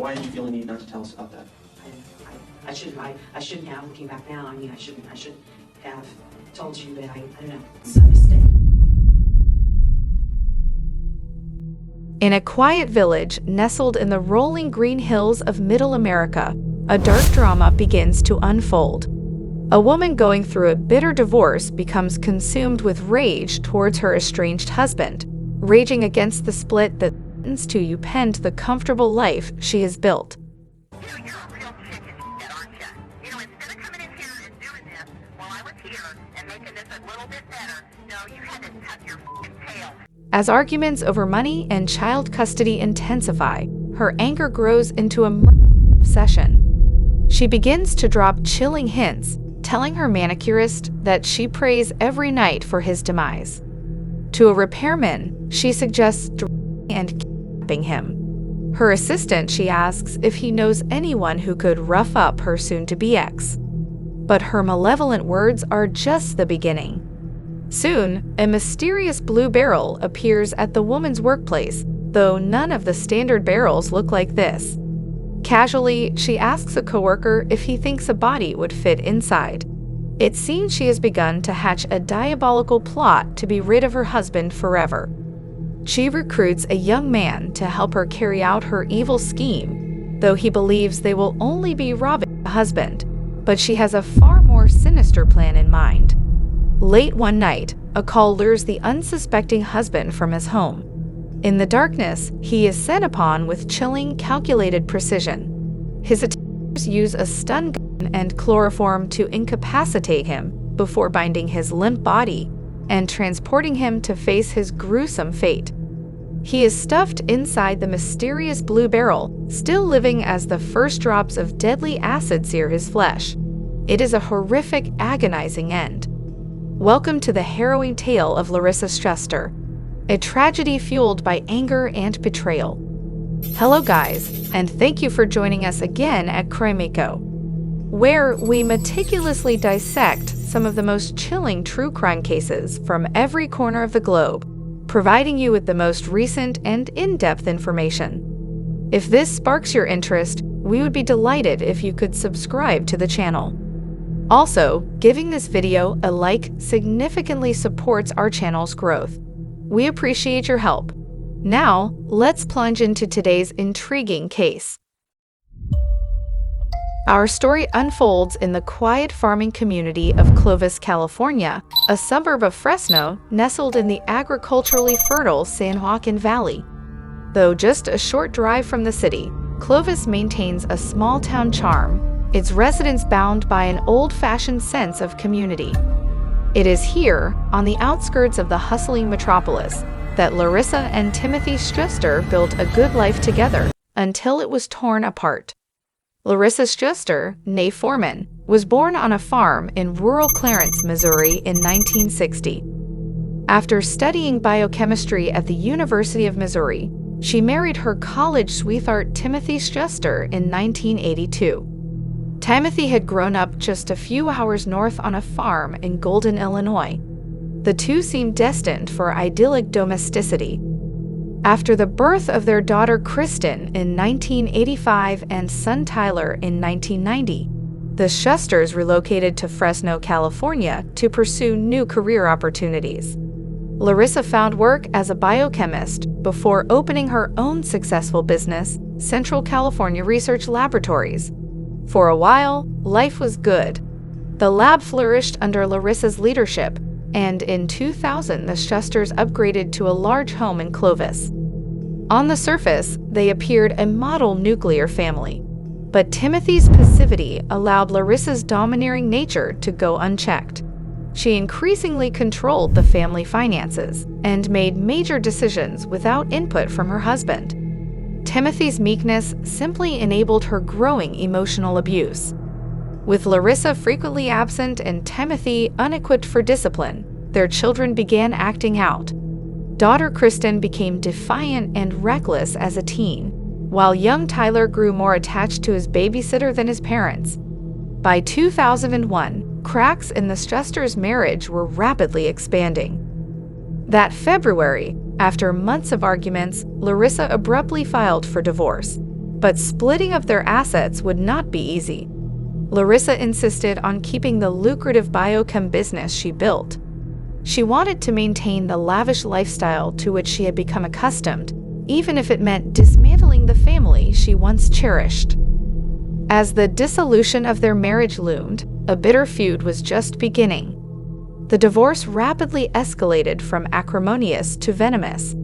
why did you feel the need not to tell us about that? I shouldn't have. Looking back now, I mean, I should have told you, but I don't know. It's a mistake. In a quiet village nestled in the rolling green hills of Middle America, a dark drama begins to unfold. A woman going through a bitter divorce becomes consumed with rage towards her estranged husband, raging against the split that threatens to upend the comfortable life she has built. You're a real chicken shit, aren't you? You know, instead of coming in here and doing this while I was here and making this a little bit better, no, you had to tuck your f***ing tail. As arguments over money and child custody intensify, her anger grows into a obsession. She begins to drop chilling hints, telling her manicurist that she prays every night for his demise. To a repairman, she suggests drugging and kidnapping him. Her assistant, she asks if he knows anyone who could rough up her soon-to-be ex. But her malevolent words are just the beginning. Soon, a mysterious blue barrel appears at the woman's workplace, though none of the standard barrels look like this. Casually, she asks a coworker if he thinks a body would fit inside. It seems she has begun to hatch a diabolical plot to be rid of her husband forever. She recruits a young man to help her carry out her evil scheme, though he believes they will only be robbing the husband. But she has a far more sinister plan in mind. Late one night, a call lures the unsuspecting husband from his home. In the darkness, he is set upon with chilling, calculated precision. His attackers use a stun gun and chloroform to incapacitate him before binding his limp body and transporting him to face his gruesome fate. He is stuffed inside the mysterious blue barrel, still living as the first drops of deadly acid sear his flesh. It is a horrific, agonizing end. Welcome to the harrowing tale of Larisa Schuster, a tragedy fueled by anger and betrayal. Hello guys, and thank you for joining us again at Crimeco, where we meticulously dissect some of the most chilling true crime cases from every corner of the globe, providing you with the most recent and in-depth information. If this sparks your interest, we would be delighted if you could subscribe to the channel. Also, giving this video a like significantly supports our channel's growth. We appreciate your help. Now, let's plunge into today's intriguing case. Our story unfolds in the quiet farming community of Clovis, California, a suburb of Fresno nestled in the agriculturally fertile San Joaquin Valley. Though just a short drive from the city, Clovis maintains a small-town charm, its residents bound by an old-fashioned sense of community. It is here, on the outskirts of the hustling metropolis, that Larisa and Timothy Schuster built a good life together until it was torn apart. Larisa Schuster, née Foreman, was born on a farm in rural Clarence, Missouri in 1960. After studying biochemistry at the University of Missouri, she married her college sweetheart Timothy Schuster in 1982. Timothy had grown up just a few hours north on a farm in Golden, Illinois. The two seemed destined for idyllic domesticity. After the birth of their daughter Kristen in 1985 and son Tyler in 1990, the Schusters relocated to Fresno, California to pursue new career opportunities. Larisa found work as a biochemist before opening her own successful business, Central California Research Laboratories. For a while, life was good. The lab flourished under Larisa's leadership, and in 2000 the Schusters upgraded to a large home in Clovis. On the surface, they appeared a model nuclear family. But Timothy's passivity allowed Larisa's domineering nature to go unchecked. She increasingly controlled the family finances and made major decisions without input from her husband. Timothy's meekness simply enabled her growing emotional abuse. With Larisa frequently absent and Timothy unequipped for discipline, their children began acting out. Daughter Kristen became defiant and reckless as a teen, while young Tyler grew more attached to his babysitter than his parents. By 2001, cracks in the Schusters' marriage were rapidly expanding. That February, after months of arguments, Larisa abruptly filed for divorce. But splitting up their assets would not be easy. Larisa insisted on keeping the lucrative biochem business she built. She wanted to maintain the lavish lifestyle to which she had become accustomed, even if it meant dismantling the family she once cherished. As the dissolution of their marriage loomed, a bitter feud was just beginning. The divorce rapidly escalated from acrimonious to venomous.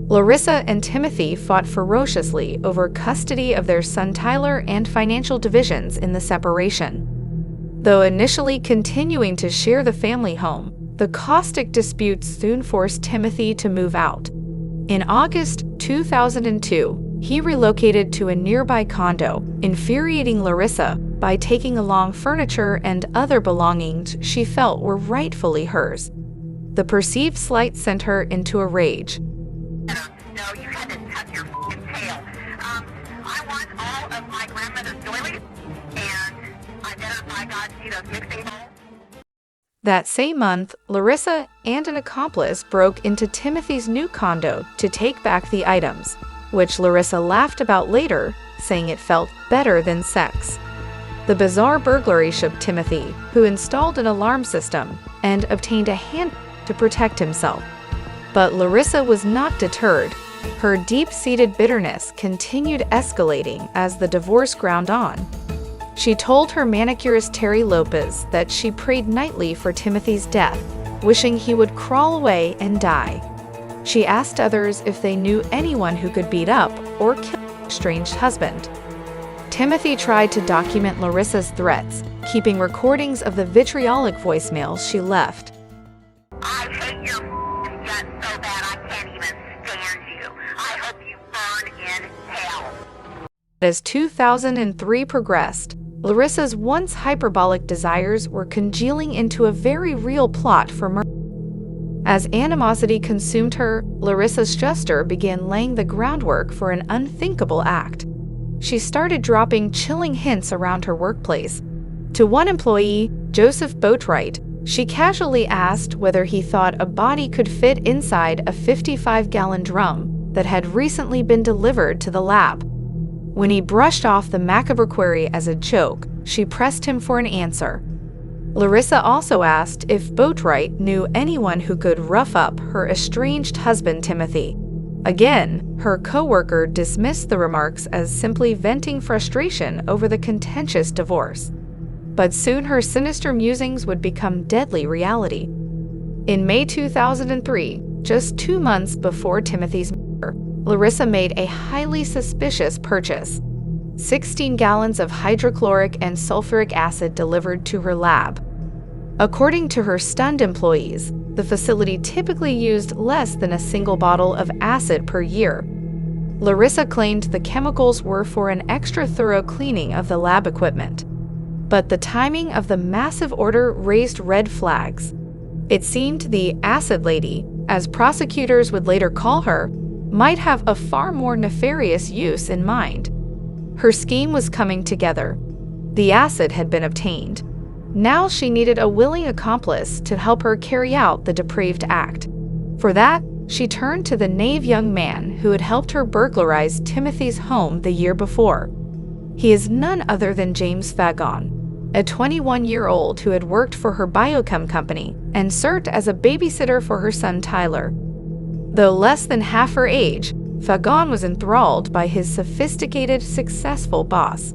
Larisa and Timothy fought ferociously over custody of their son Tyler and financial divisions in the separation. Though initially continuing to share the family home, the caustic disputes soon forced Timothy to move out. In August 2002, he relocated to a nearby condo, infuriating Larisa by taking along furniture and other belongings she felt were rightfully hers. The perceived slight sent her into a rage. No, you had to tuck your f***ing tail. I want all of my grandmother's doilies, and I better, by God, see those mixing bowls. That same month, Larisa and an accomplice broke into Timothy's new condo to take back the items, which Larisa laughed about later, saying it felt better than sex. The bizarre burglary shook Timothy, who installed an alarm system and obtained a hand to protect himself. But Larisa was not deterred. Her deep-seated bitterness continued escalating as the divorce ground on. She told her manicurist Terry Lopez that she prayed nightly for Timothy's death, wishing he would crawl away and die. She asked others if they knew anyone who could beat up or kill her estranged husband. Timothy tried to document Larisa's threats, keeping recordings of the vitriolic voicemails she left. I hate your f***ing guts so bad I can't even stand you. I hope you burn in hell. As 2003 progressed, Larisa's once hyperbolic desires were congealing into a very real plot for murder. As animosity consumed her, Larisa Schuster began laying the groundwork for an unthinkable act. She started dropping chilling hints around her workplace. To one employee, Joseph Boatwright, she casually asked whether he thought a body could fit inside a 55-gallon drum that had recently been delivered to the lab. When he brushed off the macabre query as a joke, she pressed him for an answer. Larisa also asked if Boatwright knew anyone who could rough up her estranged husband Timothy. Again, her coworker dismissed the remarks as simply venting frustration over the contentious divorce. But soon her sinister musings would become deadly reality. In May 2003, just 2 months before Timothy's murder, Larisa made a highly suspicious purchase: 16 gallons of hydrochloric and sulfuric acid delivered to her lab. According to her stunned employees, the facility typically used less than a single bottle of acid per year. Larisa claimed the chemicals were for an extra thorough cleaning of the lab equipment. But the timing of the massive order raised red flags. It seemed the acid lady, as prosecutors would later call her, might have a far more nefarious use in mind. Her scheme was coming together. The acid had been obtained. Now she needed a willing accomplice to help her carry out the depraved act. For that, she turned to the naive young man who had helped her burglarize Timothy's home the year before. He is none other than James Fagon, a 21-year-old who had worked for her biochem company and served as a babysitter for her son Tyler. Though less than half her age, Fagon was enthralled by his sophisticated, successful boss.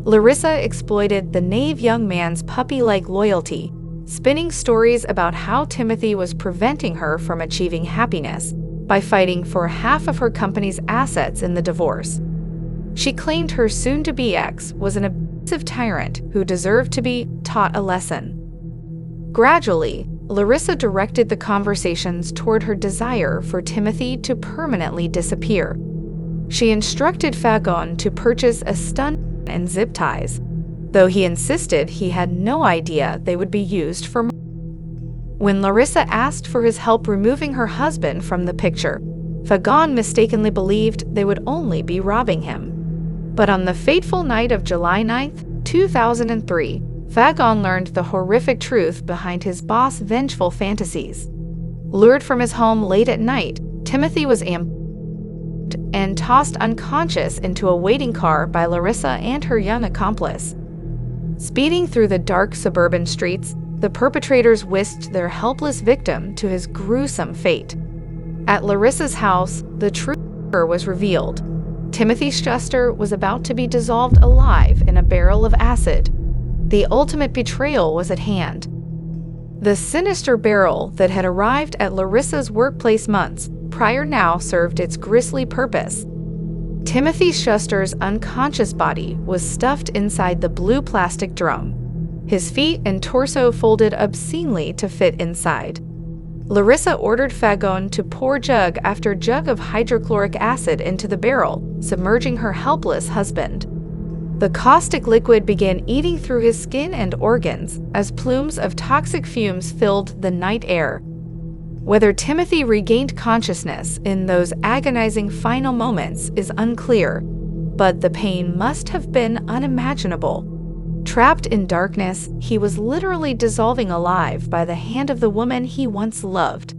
Larisa exploited the naive young man's puppy-like loyalty, spinning stories about how Timothy was preventing her from achieving happiness by fighting for half of her company's assets in the divorce. She claimed her soon-to-be ex was an abusive tyrant who deserved to be taught a lesson. Gradually, Larisa directed the conversations toward her desire for Timothy to permanently disappear. She instructed Fagon to purchase a stun and zip ties, though he insisted he had no idea they would be used for murder. When Larisa asked for his help removing her husband from the picture, Fagon mistakenly believed they would only be robbing him. But on the fateful night of July 9, 2003, Fagon learned the horrific truth behind his boss' vengeful fantasies. Lured from his home late at night, Timothy was ambushed and tossed unconscious into a waiting car by Larisa and her young accomplice. Speeding through the dark suburban streets, the perpetrators whisked their helpless victim to his gruesome fate. At Larisa's house, the truth was revealed. Timothy Schuster was about to be dissolved alive in a barrel of acid. The ultimate betrayal was at hand. The sinister barrel that had arrived at Larisa's workplace months prior now served its grisly purpose. Timothy Schuster's unconscious body was stuffed inside the blue plastic drum, his feet and torso folded obscenely to fit inside. Larisa ordered Fagon to pour jug after jug of hydrochloric acid into the barrel, submerging her helpless husband. The caustic liquid began eating through his skin and organs as plumes of toxic fumes filled the night air. Whether Timothy regained consciousness in those agonizing final moments is unclear, but the pain must have been unimaginable. Trapped in darkness, he was literally dissolving alive by the hand of the woman he once loved.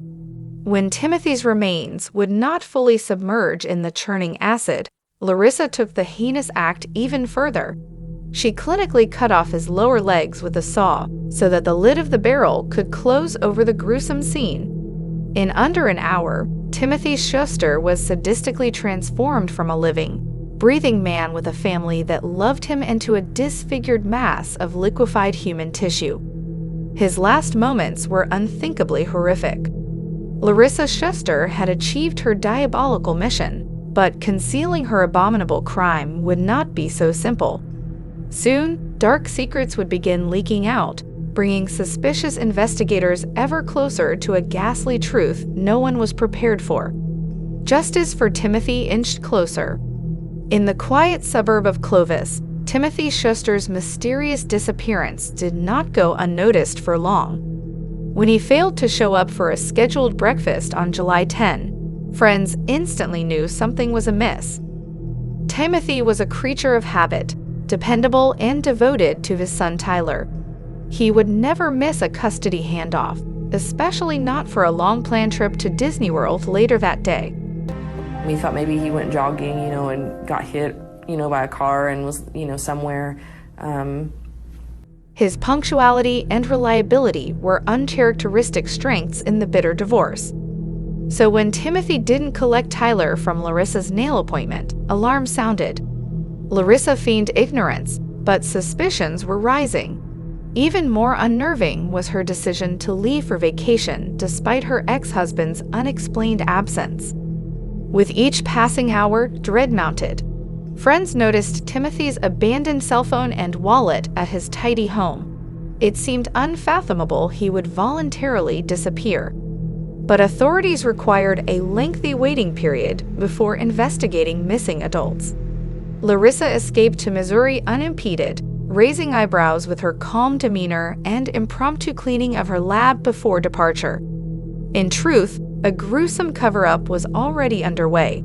When Timothy's remains would not fully submerge in the churning acid, Larisa took the heinous act even further. She clinically cut off his lower legs with a saw so that the lid of the barrel could close over the gruesome scene. In under an hour, Timothy Schuster was sadistically transformed from a living, breathing man with a family that loved him into a disfigured mass of liquefied human tissue. His last moments were unthinkably horrific. Larisa Schuster had achieved her diabolical mission, but concealing her abominable crime would not be so simple. Soon, dark secrets would begin leaking out, bringing suspicious investigators ever closer to a ghastly truth no one was prepared for. Justice for Timothy inched closer. In the quiet suburb of Clovis, Timothy Schuster's mysterious disappearance did not go unnoticed for long. When he failed to show up for a scheduled breakfast on July 10, friends instantly knew something was amiss. Timothy was a creature of habit, dependable and devoted to his son Tyler. He would never miss a custody handoff, especially not for a long-planned trip to Disney World later that day. We thought maybe he went jogging, and got hit, by a car and was, somewhere. His punctuality and reliability were uncharacteristic strengths in the bitter divorce. So when Timothy didn't collect Tyler from Larisa's nail appointment, alarms sounded. Larisa feigned ignorance, but suspicions were rising. Even more unnerving was her decision to leave for vacation despite her ex-husband's unexplained absence. With each passing hour, dread mounted. Friends noticed Timothy's abandoned cell phone and wallet at his tidy home. It seemed unfathomable he would voluntarily disappear. But authorities required a lengthy waiting period before investigating missing adults. Larisa escaped to Missouri unimpeded, raising eyebrows with her calm demeanor and impromptu cleaning of her lab before departure. In truth, a gruesome cover-up was already underway.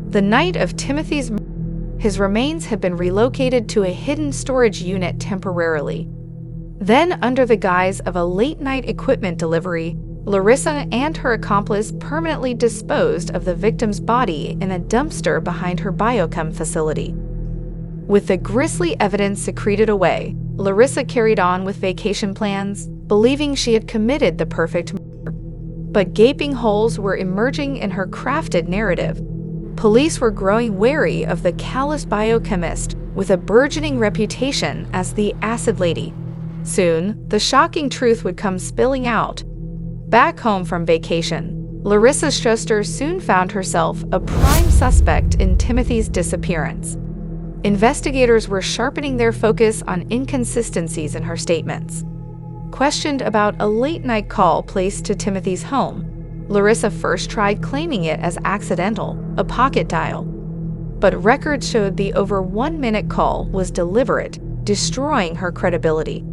The night of Timothy's murder, his remains had been relocated to a hidden storage unit temporarily. Then, under the guise of a late-night equipment delivery, Larisa and her accomplice permanently disposed of the victim's body in a dumpster behind her biochem facility. With the grisly evidence secreted away, Larisa carried on with vacation plans, believing she had committed the perfect murder. But gaping holes were emerging in her crafted narrative. Police were growing wary of the callous biochemist with a burgeoning reputation as the acid lady. Soon, the shocking truth would come spilling out. Back home from vacation, Larisa Schuster soon found herself a prime suspect in Timothy's disappearance. Investigators were sharpening their focus on inconsistencies in her statements. Questioned about a late-night call placed to Timothy's home, Larisa first tried claiming it as accidental, a pocket dial. But records showed the over 1-minute call was deliberate, destroying her credibility.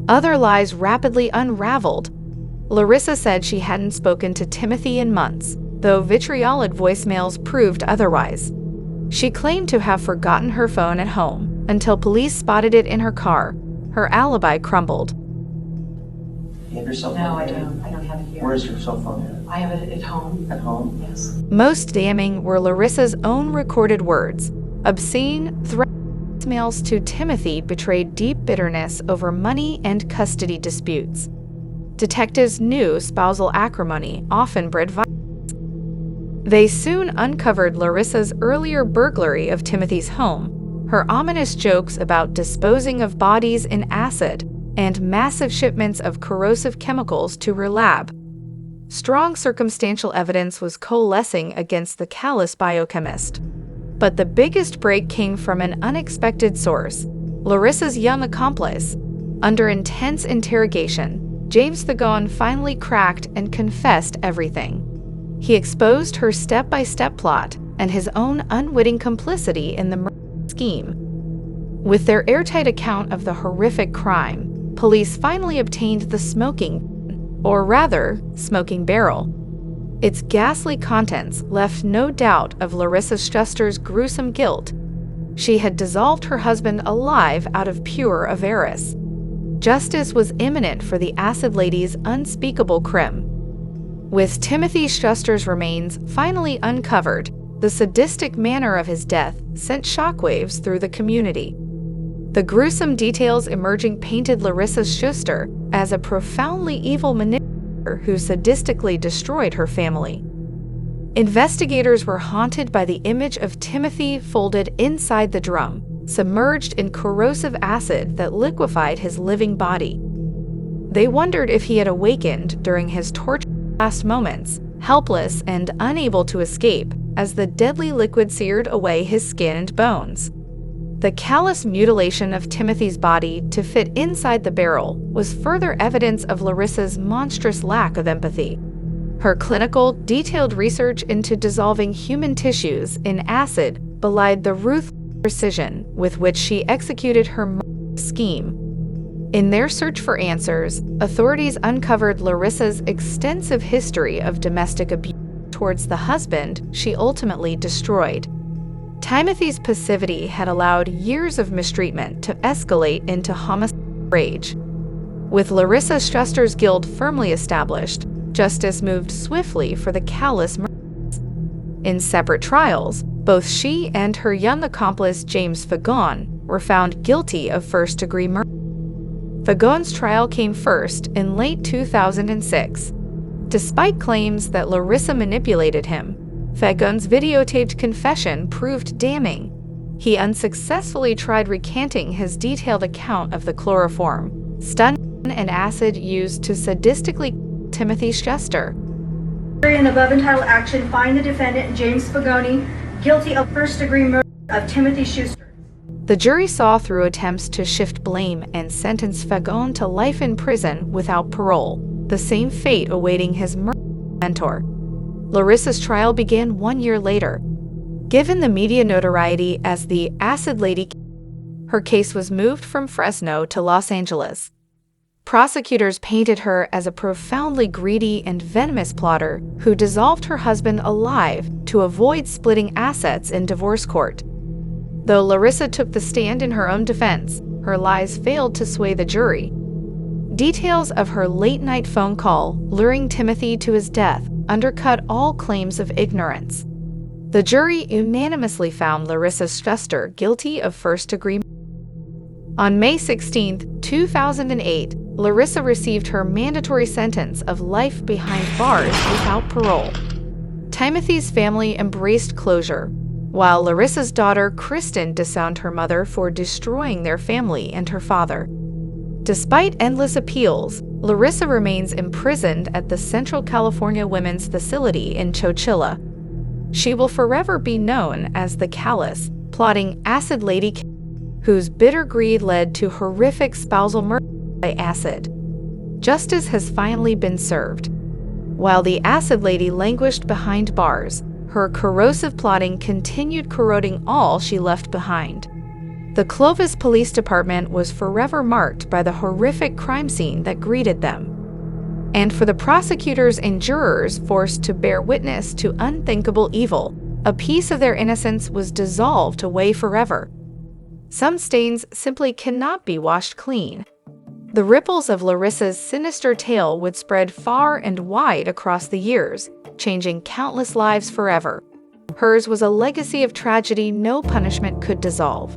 Other lies rapidly unraveled. Larisa said she hadn't spoken to Timothy in months, though vitriolic voicemails proved otherwise. She claimed to have forgotten her phone at home until police spotted it in her car. Her alibi crumbled. You have your cell phone? No, I here? don't. I don't have it here. Where's your cell phone? I have it at home. At home? Yes. Most damning were Larissa's own recorded words. Obscene, threatening emails to Timothy betrayed deep bitterness over money and custody disputes. Detectives knew spousal acrimony often bred violence. They soon uncovered Larissa's earlier burglary of Timothy's home, her ominous jokes about disposing of bodies in acid, and massive shipments of corrosive chemicals to her lab. Strong circumstantial evidence was coalescing against the callous biochemist. But the biggest break came from an unexpected source, Larissa's young accomplice. Under intense interrogation, James Fagon finally cracked and confessed everything. He exposed her step-by-step plot and his own unwitting complicity in the murder scheme. With their airtight account of the horrific crime, police finally obtained the smoking barrel. Its ghastly contents left no doubt of Larisa Schuster's gruesome guilt. She had dissolved her husband alive out of pure avarice. Justice was imminent for the acid lady's unspeakable crime. With Timothy Schuster's remains finally uncovered, the sadistic manner of his death sent shockwaves through the community. The gruesome details emerging painted Larisa Schuster as a profoundly evil manipulator who sadistically destroyed her family. Investigators were haunted by the image of Timothy folded inside the drum, submerged in corrosive acid that liquefied his living body. They wondered if he had awakened during his torture last moments, helpless and unable to escape, as the deadly liquid seared away his skin and bones. The callous mutilation of Timothy's body to fit inside the barrel was further evidence of Larissa's monstrous lack of empathy. Her clinical, detailed research into dissolving human tissues in acid belied the ruthless precision with which she executed her scheme. In their search for answers, authorities uncovered Larissa's extensive history of domestic abuse towards the husband she ultimately destroyed. Timothy's passivity had allowed years of mistreatment to escalate into homicidal rage. With Larisa Schuster's guilt firmly established, justice moved swiftly for the callous murders. In separate trials, both she and her young accomplice James Fagon were found guilty of first-degree murder. Fagon's trial came first in late 2006. Despite claims that Larisa manipulated him, Fagon's videotaped confession proved damning. He unsuccessfully tried recanting his detailed account of the chloroform, stun, and acid used to sadistically kill Timothy Schuster. In above entitled action, find the defendant, James Fagoni, guilty of first-degree murder of Timothy Schuster. The jury saw through attempts to shift blame and sentenced Fagon to life in prison without parole, the same fate awaiting his mentor. Larissa's trial began 1 year later. Given the media notoriety as the Acid Lady, her case was moved from Fresno to Los Angeles. Prosecutors painted her as a profoundly greedy and venomous plotter who dissolved her husband alive to avoid splitting assets in divorce court. Though Larisa took the stand in her own defense, her lies failed to sway the jury. Details of her late-night phone call luring Timothy to his death undercut all claims of ignorance. The jury unanimously found Larisa Schuster guilty of first-degree murder. On May 16, 2008, Larisa received her mandatory sentence of life behind bars without parole. Timothy's family embraced closure, while Larissa's daughter Kristen disowned her mother for destroying their family and her father. Despite endless appeals, Larisa remains imprisoned at the Central California Women's Facility in Chochilla. She will forever be known as the callous, plotting acid lady whose bitter greed led to horrific spousal murder by acid. Justice has finally been served. While the acid lady languished behind bars, her corrosive plotting continued corroding all she left behind. The Clovis Police Department was forever marked by the horrific crime scene that greeted them. And for the prosecutors and jurors forced to bear witness to unthinkable evil, a piece of their innocence was dissolved away forever. Some stains simply cannot be washed clean. The ripples of Larisa's sinister tale would spread far and wide across the years, changing countless lives forever. Hers was a legacy of tragedy no punishment could dissolve.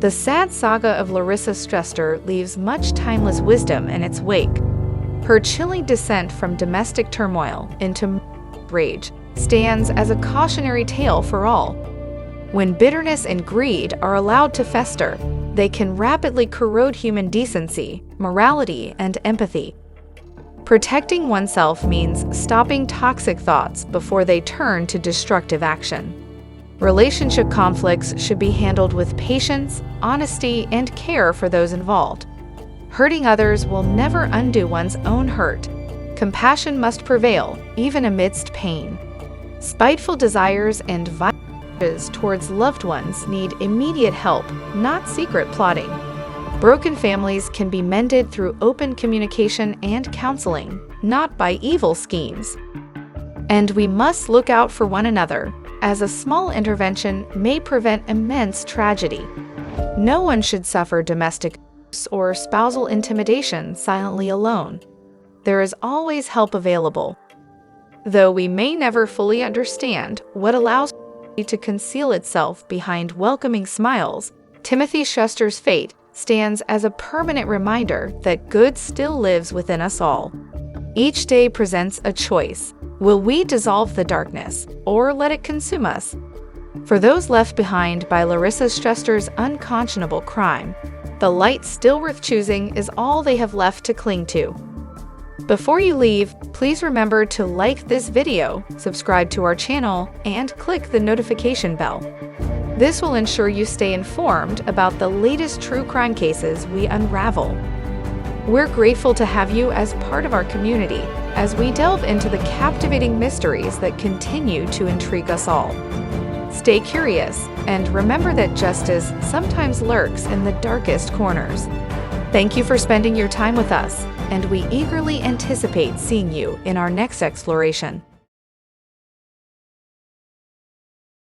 The sad saga of Larisa Schuster leaves much timeless wisdom in its wake. Her chilling descent from domestic turmoil into rage stands as a cautionary tale for all. When bitterness and greed are allowed to fester, they can rapidly corrode human decency, morality, and empathy. Protecting oneself means stopping toxic thoughts before they turn to destructive action. Relationship conflicts should be handled with patience, honesty, and care for those involved. Hurting others will never undo one's own hurt. Compassion must prevail, even amidst pain. Spiteful desires and violence towards loved ones need immediate help, not secret plotting. Broken families can be mended through open communication and counseling, not by evil schemes. And we must look out for one another, as a small intervention may prevent immense tragedy. No one should suffer domestic abuse or spousal intimidation silently alone. There is always help available. Though we may never fully understand what allows to conceal itself behind welcoming smiles, Timothy Schuster's fate stands as a permanent reminder that good still lives within us all. Each day presents a choice. Will we dissolve the darkness, or let it consume us? For those left behind by Larisa Schuster's unconscionable crime, the light still worth choosing is all they have left to cling to. Before you leave, please remember to like this video, subscribe to our channel, and click the notification bell. This will ensure you stay informed about the latest true crime cases we unravel. We're grateful to have you as part of our community as we delve into the captivating mysteries that continue to intrigue us all. Stay curious, and remember that justice sometimes lurks in the darkest corners. Thank you for spending your time with us, and we eagerly anticipate seeing you in our next exploration.